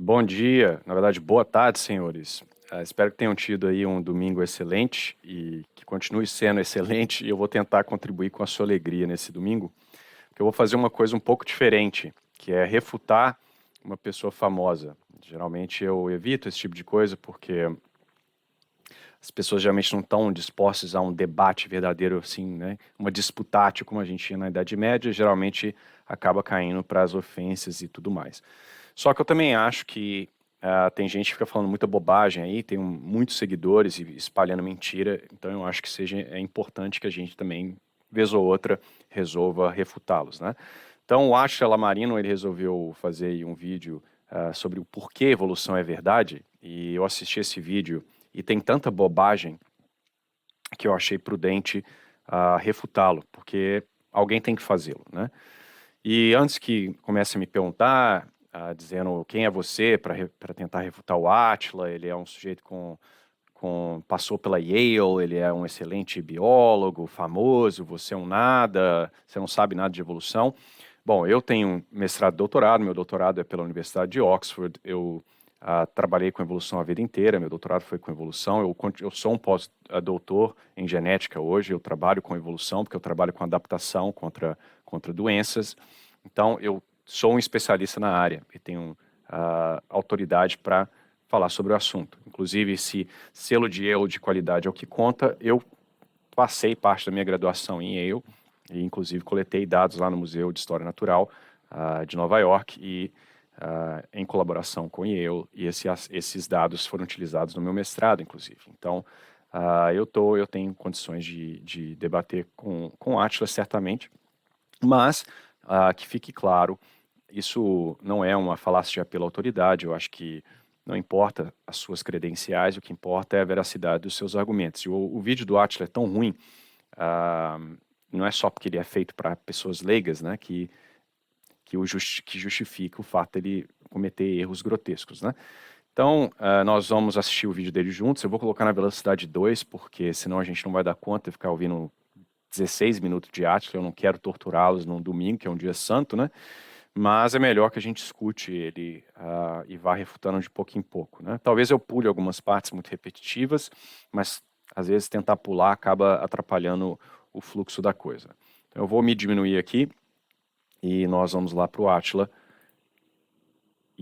Bom dia, na verdade, boa tarde, senhores. Espero que tenham tido aí um domingo excelente e que continue sendo excelente. E eu vou tentar contribuir com a sua alegria nesse domingo, porque eu vou fazer uma coisa um pouco diferente, que é refutar uma pessoa famosa. Geralmente eu evito esse tipo de coisa porque as pessoas geralmente não estão dispostas a um debate verdadeiro, assim, né? Uma disputátil, como a gente tinha na Idade Média, geralmente acaba caindo para as ofensas e tudo mais. Só que eu também acho que tem gente que fica falando muita bobagem aí, tem muitos seguidores e espalhando mentira, então eu acho que é importante que a gente também, vez ou outra, resolva refutá-los, né? Então o Átila Lamarino, ele resolveu fazer aí um vídeo sobre o porquê evolução é verdade, e eu assisti esse vídeo e tem tanta bobagem que eu achei prudente refutá-lo, porque alguém tem que fazê-lo, né? E antes que comece a me perguntar, dizendo quem é você para tentar refutar o Átila, ele é um sujeito passou pela Yale, ele é um excelente biólogo, famoso, você é um nada, você não sabe nada de evolução. Bom, eu tenho mestrado e doutorado, meu doutorado é pela Universidade de Oxford, eu trabalhei com evolução a vida inteira, meu doutorado foi com evolução, eu sou um pós-doutor em genética hoje, eu trabalho com evolução, porque eu trabalho com adaptação contra doenças, então eu sou um especialista na área e tenho autoridade para falar sobre o assunto. Inclusive, se selo de Yale de qualidade é o que conta, eu passei parte da minha graduação em Yale e, inclusive, coletei dados lá no Museu de História Natural de Nova York e em colaboração com Yale, e esses dados foram utilizados no meu mestrado, inclusive. Então, eu tenho condições de debater com Atlas, certamente, mas que fique claro, isso não é uma falácia pela autoridade, eu acho que não importa as suas credenciais, o que importa é a veracidade dos seus argumentos. E o vídeo do Átila é tão ruim, ah, não é só porque ele é feito para pessoas leigas, né, que justifica o fato dele cometer erros grotescos, né? Então, nós vamos assistir o vídeo dele juntos. Eu vou colocar na velocidade 2, porque senão a gente não vai dar conta de ficar ouvindo 16 minutos de Átila. Eu não quero torturá-los num domingo, que é um dia santo, né? Mas é melhor que a gente escute ele e vá refutando de pouco em pouco, né? Talvez eu pule algumas partes muito repetitivas, mas às vezes tentar pular acaba atrapalhando o fluxo da coisa. Então eu vou me diminuir aqui e nós vamos lá para o Átila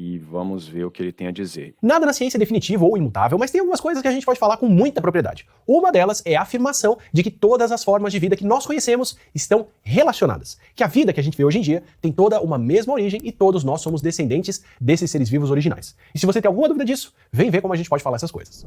e vamos ver o que ele tem a dizer. Nada na ciência é definitivo ou imutável, mas tem algumas coisas que a gente pode falar com muita propriedade. Uma delas é a afirmação de que todas as formas de vida que nós conhecemos estão relacionadas. Que a vida que a gente vê hoje em dia tem toda uma mesma origem e todos nós somos descendentes desses seres vivos originais. E se você tem alguma dúvida disso, vem ver como a gente pode falar essas coisas.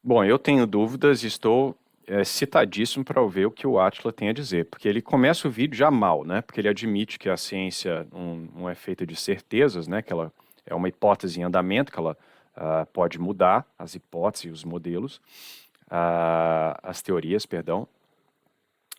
Bom, eu tenho dúvidas e estou excitadíssimo para ver o que o Átila tem a dizer, porque ele começa o vídeo já mal, né? Porque ele admite que a ciência não é feita de certezas, né? Que ela é uma hipótese em andamento, que ela pode mudar as hipóteses e os modelos, as teorias, perdão.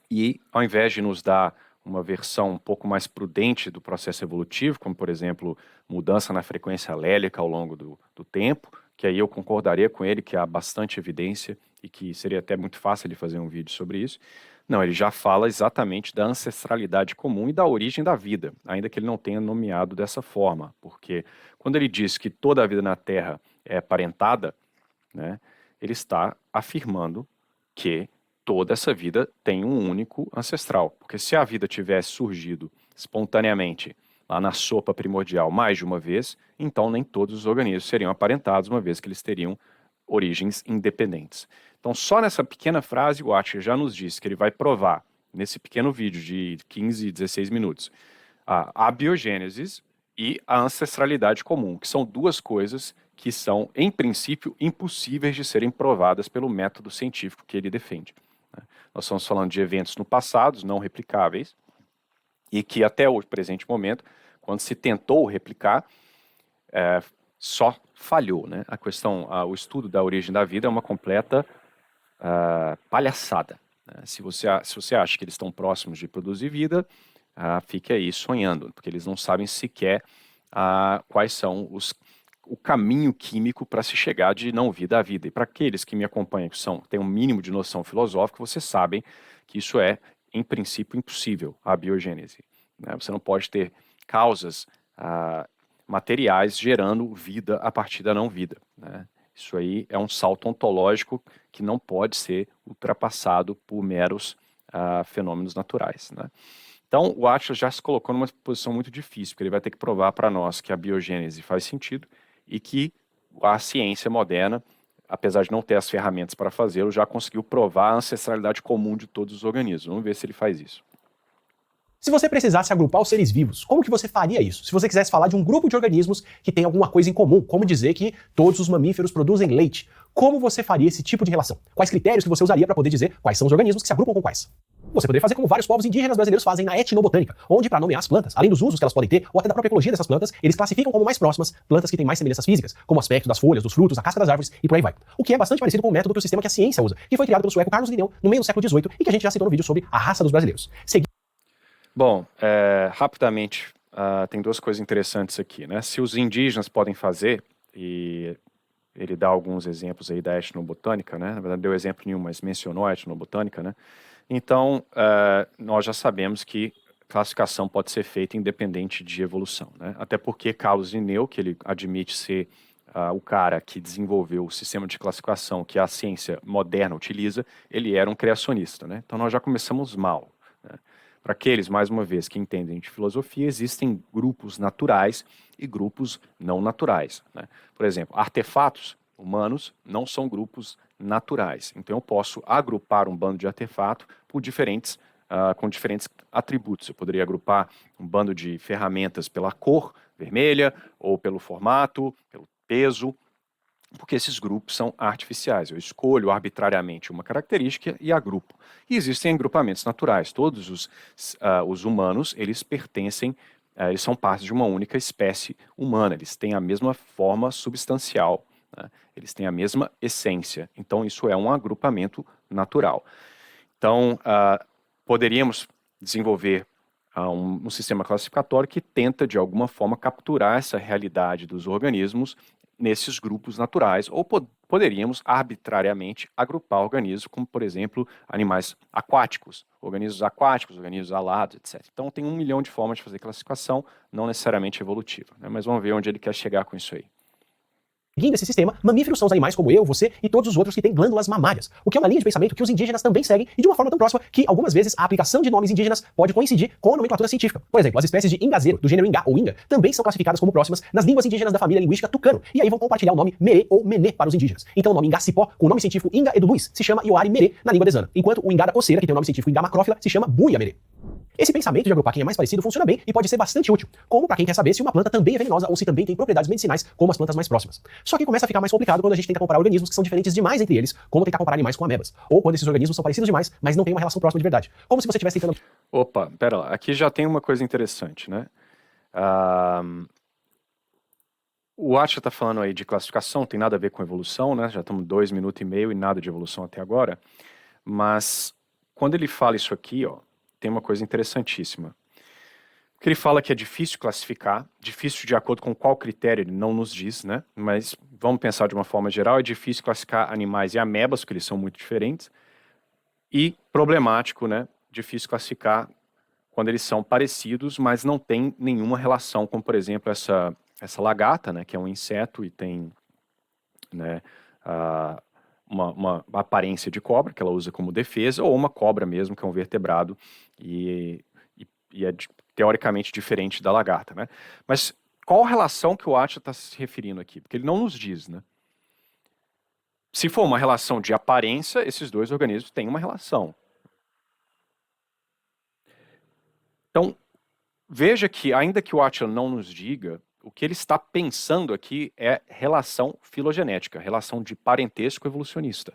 E ao invés de nos dar uma versão um pouco mais prudente do processo evolutivo, como por exemplo, mudança na frequência alélica ao longo do tempo, que aí eu concordaria com ele que há bastante evidência e que seria até muito fácil ele fazer um vídeo sobre isso. Não, ele já fala exatamente da ancestralidade comum e da origem da vida, ainda que ele não tenha nomeado dessa forma, porque quando ele diz que toda a vida na Terra é parentada, né, ele está afirmando que toda essa vida tem um único ancestral. Porque se a vida tivesse surgido espontaneamente lá na sopa primordial mais de uma vez, então nem todos os organismos seriam aparentados, uma vez que eles teriam origens independentes. Então, só nessa pequena frase, o Atcher já nos disse que ele vai provar, nesse pequeno vídeo de 15, 16 minutos, a biogênese e a ancestralidade comum, que são duas coisas que são, em princípio, impossíveis de serem provadas pelo método científico que ele defende. Nós estamos falando de eventos no passado, não replicáveis, e que até o presente momento, quando se tentou replicar, só falhou, né? A questão, o estudo da origem da vida é uma completa palhaçada, né? Se você acha que eles estão próximos de produzir vida, fique aí sonhando, porque eles não sabem sequer quais são o caminho químico para se chegar de não vida a vida. E para aqueles que me acompanham, que têm um mínimo de noção filosófica, vocês sabem que isso é, em princípio, impossível, a biogênese, né? Você não pode ter causas materiais gerando vida a partir da não vida, né? Isso aí é um salto ontológico que não pode ser ultrapassado por meros fenômenos naturais, né? Então, o Atlas já se colocou numa posição muito difícil, porque ele vai ter que provar para nós que a biogênese faz sentido e que a ciência moderna, apesar de não ter as ferramentas para fazê-lo, já conseguiu provar a ancestralidade comum de todos os organismos. Vamos ver se ele faz isso. Se você precisasse agrupar os seres vivos, como que você faria isso? Se você quisesse falar de um grupo de organismos que tem alguma coisa em comum, como dizer que todos os mamíferos produzem leite, como você faria esse tipo de relação? Quais critérios que você usaria para poder dizer quais são os organismos que se agrupam com quais? Você poderia fazer como vários povos indígenas brasileiros fazem na etnobotânica, onde, para nomear as plantas, além dos usos que elas podem ter, ou até da própria ecologia dessas plantas, eles classificam como mais próximas plantas que têm mais semelhanças físicas, como o aspecto das folhas, dos frutos, a casca das árvores e por aí vai. O que é bastante parecido com o método do sistema que a ciência usa, que foi criado pelo sueco Carlos Linneu no meio do século XVIII e que a gente já citou no vídeo sobre a raça dos brasileiros. Bom, rapidamente, tem duas coisas interessantes aqui, né? Se os indígenas podem fazer, e ele dá alguns exemplos aí da etnobotânica, né? Na verdade, deu exemplo nenhum, mas mencionou a etnobotânica, né? Então, nós já sabemos que classificação pode ser feita independente de evolução, né? Até porque Carlos Linneu, que ele admite ser o cara que desenvolveu o sistema de classificação que a ciência moderna utiliza, ele era um criacionista, né? Então, nós já começamos mal, né? Para aqueles, mais uma vez, que entendem de filosofia, existem grupos naturais e grupos não naturais, né? Por exemplo, artefatos humanos não são grupos naturais. Então eu posso agrupar um bando de artefato por com diferentes atributos. Eu poderia agrupar um bando de ferramentas pela cor vermelha, ou pelo formato, pelo peso, porque esses grupos são artificiais. Eu escolho arbitrariamente uma característica e agrupo. E existem agrupamentos naturais. Todos os humanos, eles pertencem, eles são parte de uma única espécie humana. Eles têm a mesma forma substancial, né? Eles têm a mesma essência. Então, isso é um agrupamento natural. Então, poderíamos desenvolver um sistema classificatório que tenta, de alguma forma, capturar essa realidade dos organismos nesses grupos naturais, ou poderíamos arbitrariamente agrupar organismos, como, por exemplo, animais aquáticos, organismos alados, etc. Então, tem 1 milhão de formas de fazer classificação, não necessariamente evolutiva, né? Mas vamos ver onde ele quer chegar com isso aí. Seguindo esse sistema, mamíferos são os animais como eu, você e todos os outros que têm glândulas mamárias, o que é uma linha de pensamento que os indígenas também seguem e de uma forma tão próxima que, algumas vezes, a aplicação de nomes indígenas pode coincidir com a nomenclatura científica. Por exemplo, as espécies de ingazeiro, do gênero Ingá ou Inga, também são classificadas como próximas nas línguas indígenas da família linguística tucano, e aí vão compartilhar o nome Merê ou Menê para os indígenas. Então o nome Ingacipó, com o nome científico Inga Edu Luiz, se chama Ioari Merê na língua desana, enquanto o Ingá da coceira, que tem o nome científico Ingá macrófila, se chama Buia Merê. Esse pensamento de agrupar quem é mais parecido funciona bem e pode ser bastante útil, como para quem quer saber se uma planta também é venenosa ou se também tem propriedades medicinais como as plantas mais próximas. Só que começa a ficar mais complicado quando a gente tenta comparar organismos que são diferentes demais entre eles, como tentar comparar animais com amebas, ou quando esses organismos são parecidos demais, mas não têm uma relação próxima de verdade. Como se você estivesse tentando... Opa, pera lá, aqui já tem uma coisa interessante, né? O Atila está falando aí de classificação, tem nada a ver com evolução, né? Já estamos 2 minutos e meio e nada de evolução até agora, mas quando ele fala isso aqui, ó, tem uma coisa interessantíssima. Porque ele fala que é difícil classificar, difícil de acordo com qual critério ele não nos diz, né? Mas vamos pensar de uma forma geral, é difícil classificar animais e amebas, porque eles são muito diferentes, e problemático, né? Difícil classificar quando eles são parecidos, mas não tem nenhuma relação, como por exemplo essa lagarta, né? Que é um inseto e tem, né, uma aparência de cobra, que ela usa como defesa, ou uma cobra mesmo, que é um vertebrado, e é teoricamente diferente da lagarta, né? Mas qual a relação que o Atila está se referindo aqui? Porque ele não nos diz, né? Se for uma relação de aparência, esses dois organismos têm uma relação. Então, veja que, ainda que o Atila não nos diga, o que ele está pensando aqui é relação filogenética, relação de parentesco evolucionista.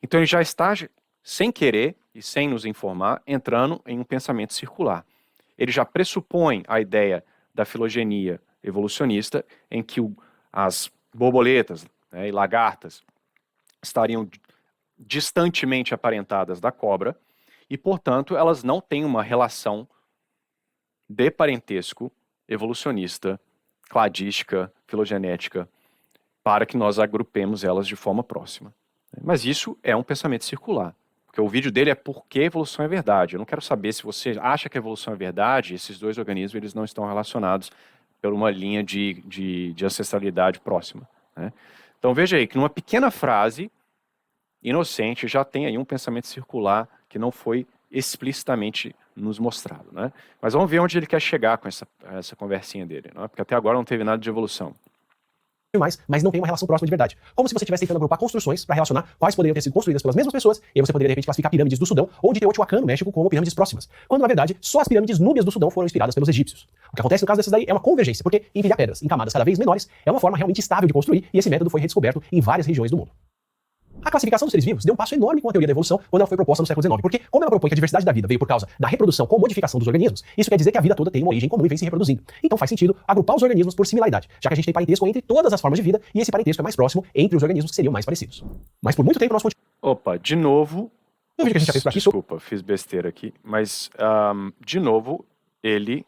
Então ele já está, sem querer e sem nos informar, entrando em um pensamento circular. Ele já pressupõe a ideia da filogenia evolucionista, em que as borboletas, né, e lagartas estariam distantemente aparentadas da cobra e, portanto, elas não têm uma relação de parentesco evolucionista, cladística, filogenética, para que nós agrupemos elas de forma próxima. Mas isso é um pensamento circular. Porque o vídeo dele é por que a evolução é verdade. Eu não quero saber se você acha que a evolução é verdade, esses dois organismos eles não estão relacionados por uma linha de ancestralidade próxima, né? Então veja aí que numa pequena frase inocente já tem aí um pensamento circular que não foi explicitamente nos mostrado, né? Mas vamos ver onde ele quer chegar com essa conversinha dele, né? Porque até agora não teve nada de evolução. Mas não tem uma relação próxima de verdade. Como se você estivesse tentando agrupar construções para relacionar quais poderiam ter sido construídas pelas mesmas pessoas, e aí você poderia, de repente, classificar pirâmides do Sudão ou de Teotihuacan, no México, como pirâmides próximas. Quando, na verdade, só as pirâmides núbias do Sudão foram inspiradas pelos egípcios. O que acontece no caso dessas daí é uma convergência, porque empilhar pedras em camadas cada vez menores é uma forma realmente estável de construir, e esse método foi redescoberto em várias regiões do mundo. A classificação dos seres vivos deu um passo enorme com a teoria da evolução quando ela foi proposta no século XIX, porque como ela propõe que a diversidade da vida veio por causa da reprodução com modificação dos organismos, isso quer dizer que a vida toda tem uma origem comum e vem se reproduzindo. Então faz sentido agrupar os organismos por similaridade, já que a gente tem parentesco entre todas as formas de vida, e esse parentesco é mais próximo entre os organismos que seriam mais parecidos. Mas por muito tempo nós continuamos... Opa, de novo... O vídeo que a gente já fez por aqui... Desculpa, fiz besteira aqui, mas de novo, ele...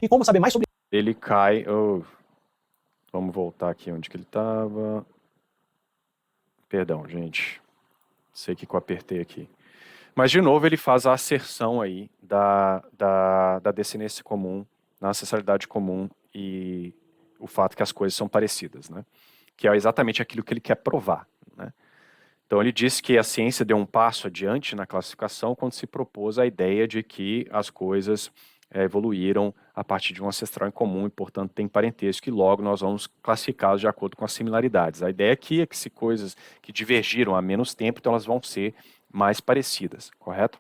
E como saber mais sobre... Ele cai... Vamos voltar aqui onde que ele estava... Perdão, gente. Sei que eu apertei aqui. Mas, de novo, ele faz a asserção aí da descendência comum, na ancestralidade comum e o fato que as coisas são parecidas, né? Que é exatamente aquilo que ele quer provar, né? Então, ele diz que a ciência deu um passo adiante na classificação quando se propôs a ideia de que as coisas evoluíram a partir de um ancestral em comum e, portanto, tem parentesco, e logo nós vamos classificá-los de acordo com as similaridades. A ideia aqui é que se coisas que divergiram há menos tempo, então elas vão ser mais parecidas, correto?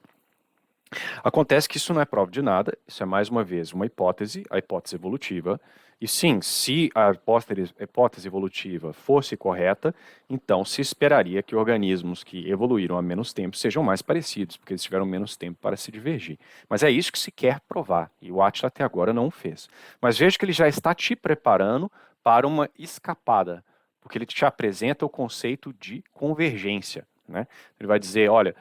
Acontece que isso não é prova de nada, isso é mais uma vez uma hipótese, a hipótese evolutiva, e sim, se a hipótese evolutiva fosse correta, então se esperaria que organismos que evoluíram há menos tempo sejam mais parecidos, porque eles tiveram menos tempo para se divergir. Mas é isso que se quer provar, e o Átila até agora não o fez. Mas veja que ele já está te preparando para uma escapada, porque ele te apresenta o conceito de convergência, né? Ele vai dizer, olha,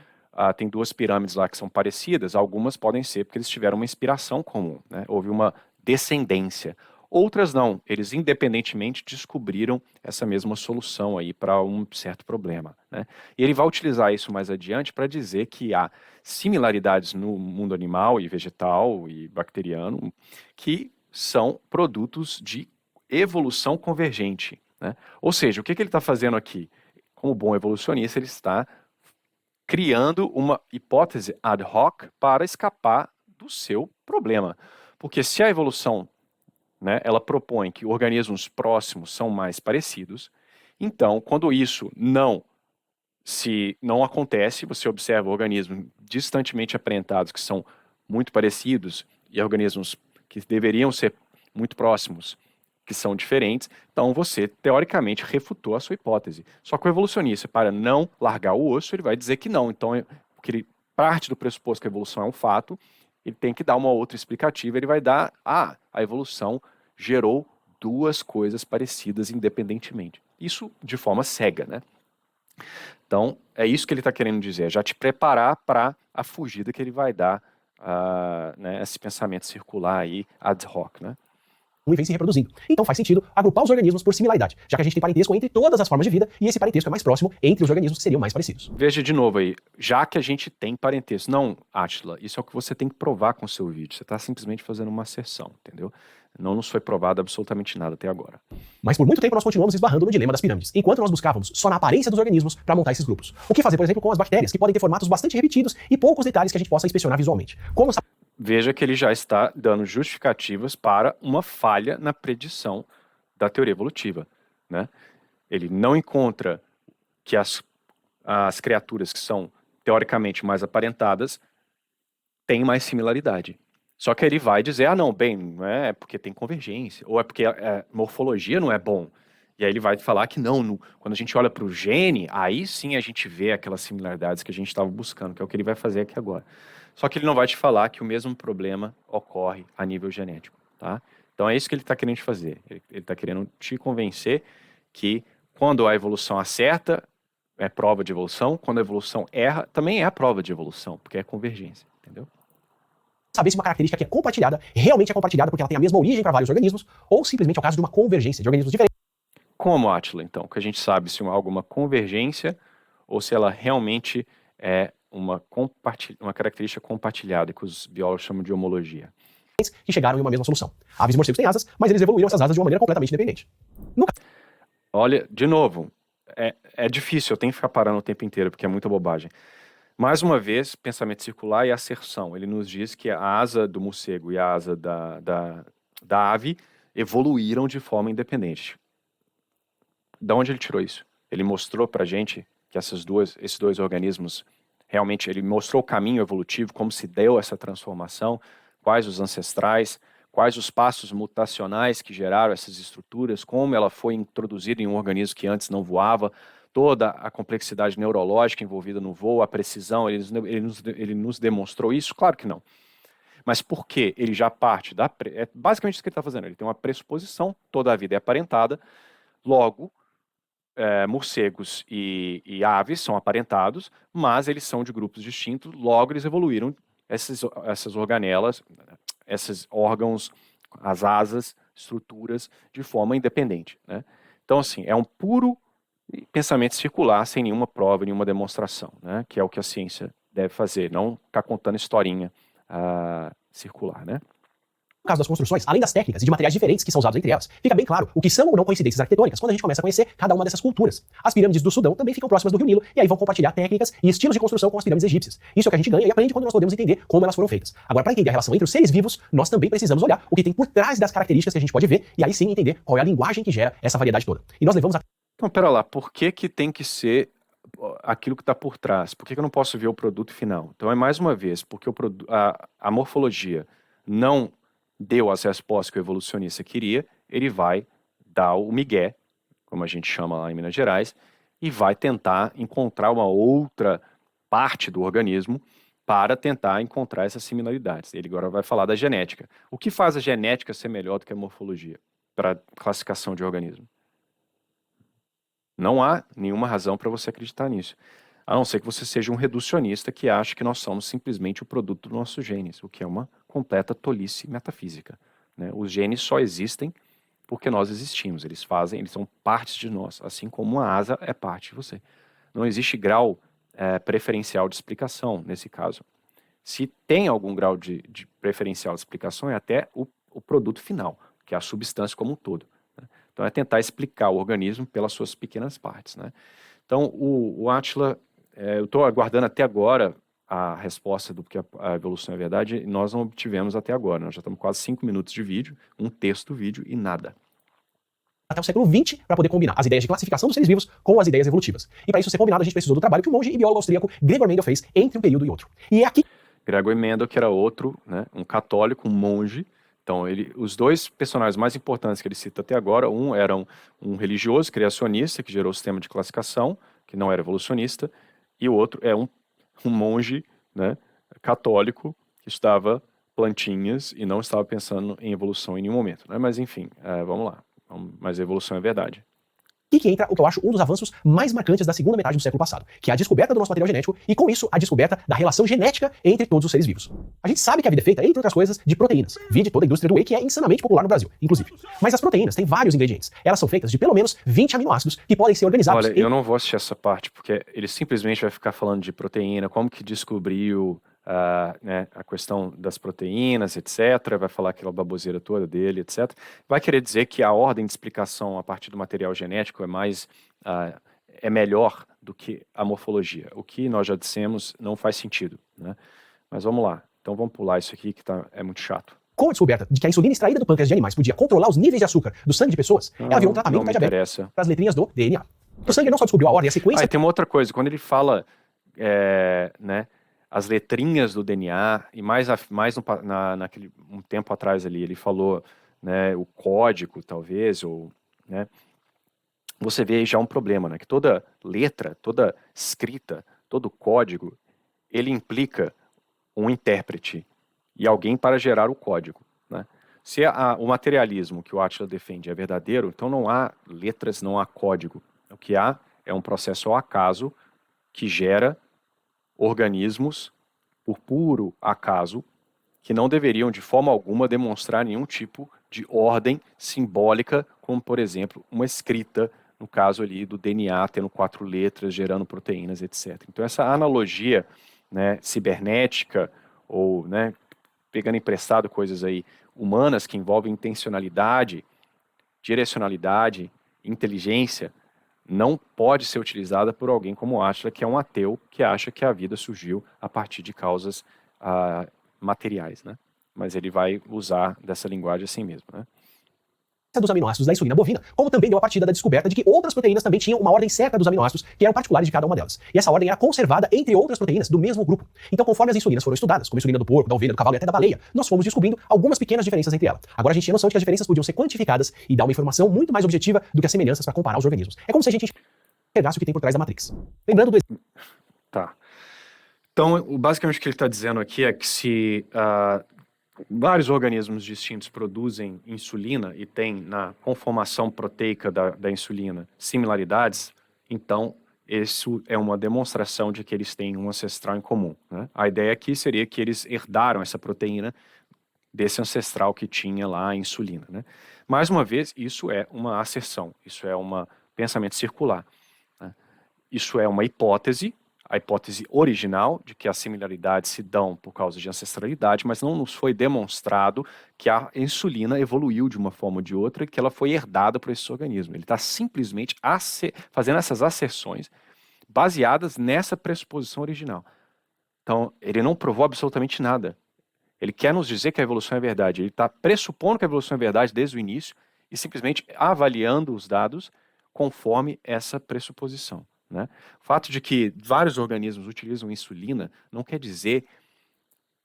tem duas pirâmides lá que são parecidas, algumas podem ser porque eles tiveram uma inspiração comum, né? Houve uma descendência. Outras não, eles independentemente descobriram essa mesma solução aí para um certo problema, né? E ele vai utilizar isso mais adiante para dizer que há similaridades no mundo animal e vegetal e bacteriano que são produtos de evolução convergente, né? Ou seja, o que ele está fazendo aqui? Como bom evolucionista, ele está criando uma hipótese ad hoc para escapar do seu problema. Porque se a evolução, né, ela propõe que organismos próximos são mais parecidos, então, quando isso não acontece, você observa organismos distantemente aparentados que são muito parecidos e organismos que deveriam ser muito próximos que são diferentes, então você, teoricamente, refutou a sua hipótese. Só que o evolucionista, para não largar o osso, ele vai dizer que não. Então, porque ele parte do pressuposto que a evolução é um fato, ele tem que dar uma outra explicativa, ele vai dar, a evolução gerou duas coisas parecidas independentemente. Isso de forma cega, né? Então, é isso que ele está querendo dizer, já te preparar para a fugida que ele vai dar, né, esse pensamento circular aí, ad hoc, né? E vem se reproduzindo. Então faz sentido agrupar os organismos por similaridade, já que a gente tem parentesco entre todas as formas de vida, e esse parentesco é mais próximo entre os organismos que seriam mais parecidos. Veja de novo aí, já que a gente tem parentesco. Não, Átila, isso é o que você tem que provar com o seu vídeo. Você está simplesmente fazendo uma asserção, entendeu? Não nos foi provado absolutamente nada até agora. Mas por muito tempo nós continuamos esbarrando no dilema das pirâmides, enquanto nós buscávamos só na aparência dos organismos para montar esses grupos. O que fazer, por exemplo, com as bactérias, que podem ter formatos bastante repetidos e poucos detalhes que a gente possa inspecionar visualmente? Como Veja que ele já está dando justificativas para uma falha na predição da teoria evolutiva, né? Ele não encontra que as criaturas que são teoricamente mais aparentadas têm mais similaridade. Só que ele vai dizer, não, bem, não é porque tem convergência, ou é porque a morfologia não é bom. E aí ele vai falar que não, quando a gente olha para o gene, aí sim a gente vê aquelas similaridades que a gente estava buscando, que é o que ele vai fazer aqui agora. Só que ele não vai te falar que o mesmo problema ocorre a nível genético, tá? Então é isso que ele está querendo te fazer. Ele está querendo te convencer que quando a evolução acerta, é prova de evolução, quando a evolução erra, também é a prova de evolução, porque é convergência, entendeu? Saber se uma característica que é compartilhada realmente é compartilhada porque ela tem a mesma origem para vários organismos, ou simplesmente é o caso de uma convergência de organismos diferentes. Como, Átila, então? Que a gente sabe se há alguma convergência ou se ela realmente é uma característica compartilhada, que os biólogos chamam de homologia. que chegaram em uma mesma solução. Aves e morcegos têm asas, mas eles evoluíram essas asas de uma maneira completamente independente. Olha, de novo, é difícil, eu tenho que ficar parando o tempo inteiro, porque é muita bobagem. Mais uma vez, pensamento circular e asserção. Ele nos diz que a asa do morcego e a asa da ave evoluíram de forma independente. Da onde ele tirou isso? Ele mostrou pra gente que esses dois organismos, realmente, ele mostrou o caminho evolutivo, como se deu essa transformação, quais os ancestrais, quais os passos mutacionais que geraram essas estruturas, como ela foi introduzida em um organismo que antes não voava, toda a complexidade neurológica envolvida no voo, a precisão, ele nos demonstrou isso? Claro que não. Mas por quê? Ele já parte da... É basicamente isso que ele está fazendo. Ele tem uma pressuposição, toda a vida é aparentada, logo, morcegos e aves são aparentados, mas eles são de grupos distintos, logo eles evoluíram essas organelas, esses órgãos, as asas, estruturas, de forma independente, né? Então, assim, é um puro pensamento circular, sem nenhuma prova, nenhuma demonstração, né? Que é o que a ciência deve fazer, não ficar contando historinha circular, né? No caso das construções, além das técnicas e de materiais diferentes que são usados entre elas, fica bem claro o que são ou não coincidências arquitetônicas quando a gente começa a conhecer cada uma dessas culturas. As pirâmides do Sudão também ficam próximas do Rio Nilo e aí vão compartilhar técnicas e estilos de construção com as pirâmides egípcias. Isso é o que a gente ganha e aprende quando nós podemos entender como elas foram feitas. Agora, para entender a relação entre os seres vivos, nós também precisamos olhar o que tem por trás das características que a gente pode ver e aí sim entender qual é a linguagem que gera essa variedade toda. E nós levamos a... Então, pera lá, por que tem que ser aquilo que está por trás? Por que eu não posso ver o produto final? Então, é mais uma vez, porque a morfologia não deu as respostas que o evolucionista queria, ele vai dar o migué, como a gente chama lá em Minas Gerais, e vai tentar encontrar uma outra parte do organismo para tentar encontrar essas similaridades. Ele agora vai falar da genética. O que faz a genética ser melhor do que a morfologia para classificação de organismo? Não há nenhuma razão para você acreditar nisso. A não ser que você seja um reducionista que acha que nós somos simplesmente o produto dos nossos genes, o que é uma completa tolice metafísica, né? Os genes só existem porque nós existimos, eles são partes de nós, assim como uma asa é parte de você. Não existe grau preferencial de explicação nesse caso. Se tem algum grau de preferencial de explicação, é até o produto final, que é a substância como um todo, né? Então é tentar explicar o organismo pelas suas pequenas partes, né? Então o Átila, eu estou aguardando até agora a resposta do que a evolução é verdade, e nós não obtivemos até agora. Nós já estamos quase 5 minutos de vídeo, um texto do vídeo e nada. Até o século XX para poder combinar as ideias de classificação dos seres vivos com as ideias evolutivas. E para isso ser combinado, a gente precisou do trabalho que o monge e biólogo austríaco Gregor Mendel fez entre um período e outro. E é aqui... Gregor Mendel, que era outro, né, um católico, um monge. Então, os dois personagens mais importantes que ele cita até agora, um era um religioso criacionista, que gerou o sistema de classificação, que não era evolucionista, e o outro é um monge, né, católico, que estudava plantinhas e não estava pensando em evolução em nenhum momento, né? Mas enfim, vamos lá. Mas a evolução é verdade. E que entra o que eu acho um dos avanços mais marcantes da segunda metade do século passado, que é a descoberta do nosso material genético e, com isso, a descoberta da relação genética entre todos os seres vivos. A gente sabe que a vida é feita, entre outras coisas, de proteínas. Vide toda a indústria do whey, que é insanamente popular no Brasil, inclusive. Mas as proteínas têm vários ingredientes. Elas são feitas de pelo menos 20 aminoácidos que podem ser organizados... Olha, eu não vou assistir essa parte, porque ele simplesmente vai ficar falando de proteína, como que descobriu... né, a questão das proteínas, etc. Vai falar aquela baboseira toda dele, etc. Vai querer dizer que a ordem de explicação a partir do material genético é melhor do que a morfologia. O que nós já dissemos não faz sentido, né? Mas vamos lá. Então vamos pular isso aqui que é muito chato. Com a descoberta de que a insulina extraída do pâncreas de animais podia controlar os níveis de açúcar do sangue de pessoas, ela virou um tratamento para diabetes para as letrinhas do DNA. O sangue não só descobriu a ordem e a sequência... E tem uma outra coisa. Quando ele fala, né, as letrinhas do DNA, e naquele um tempo atrás ali, ele falou, né, o código, talvez, ou, né, você vê já um problema, né, que toda letra, toda escrita, todo código, ele implica um intérprete e alguém para gerar o código, né? Se o materialismo que o Átila defende é verdadeiro, então não há letras, não há código. O que há é um processo ao acaso que gera organismos por puro acaso que não deveriam de forma alguma demonstrar nenhum tipo de ordem simbólica, como por exemplo uma escrita, no caso ali do DNA tendo 4 letras, gerando proteínas, etc. Então essa analogia, né, cibernética ou, né, pegando emprestado coisas aí humanas que envolvem intencionalidade, direcionalidade, inteligência, não pode ser utilizada por alguém como Átila, que é um ateu, que acha que a vida surgiu a partir de causas materiais, né? Mas ele vai usar dessa linguagem assim mesmo, né? Dos aminoácidos da insulina bovina, como também deu a partir da descoberta de que outras proteínas também tinham uma ordem certa dos aminoácidos, que eram particulares de cada uma delas. E essa ordem era conservada entre outras proteínas do mesmo grupo. Então, conforme as insulinas foram estudadas, como a insulina do porco, da ovelha, do cavalo e até da baleia, nós fomos descobrindo algumas pequenas diferenças entre elas. Agora a gente tinha noção de que as diferenças podiam ser quantificadas e dar uma informação muito mais objetiva do que as semelhanças para comparar os organismos. É como se a gente enxergasse o que tem por trás da Matrix. Lembrando do Tá. Então, basicamente o que ele está dizendo aqui é que se vários organismos distintos produzem insulina e têm na conformação proteica da insulina similaridades, então isso é uma demonstração de que eles têm um ancestral em comum, né? A ideia aqui seria que eles herdaram essa proteína desse ancestral que tinha lá a insulina, né? Mais uma vez, isso é uma asserção, isso é um pensamento circular, né? Isso é uma hipótese, a hipótese original de que as similaridades se dão por causa de ancestralidade, mas não nos foi demonstrado que a insulina evoluiu de uma forma ou de outra e que ela foi herdada por esse organismo. Ele está simplesmente fazendo essas asserções baseadas nessa pressuposição original. Então, ele não provou absolutamente nada. Ele quer nos dizer que a evolução é verdade. Ele está pressupondo que a evolução é verdade desde o início e simplesmente avaliando os dados conforme essa pressuposição, né? O fato de que vários organismos utilizam insulina não quer dizer,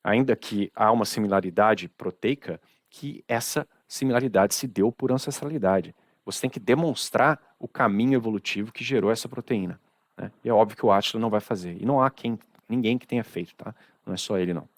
ainda que há uma similaridade proteica, que essa similaridade se deu por ancestralidade. Você tem que demonstrar o caminho evolutivo que gerou essa proteína, né? E é óbvio que o Átila não vai fazer. E não há ninguém que tenha feito, tá? Não é só ele, não.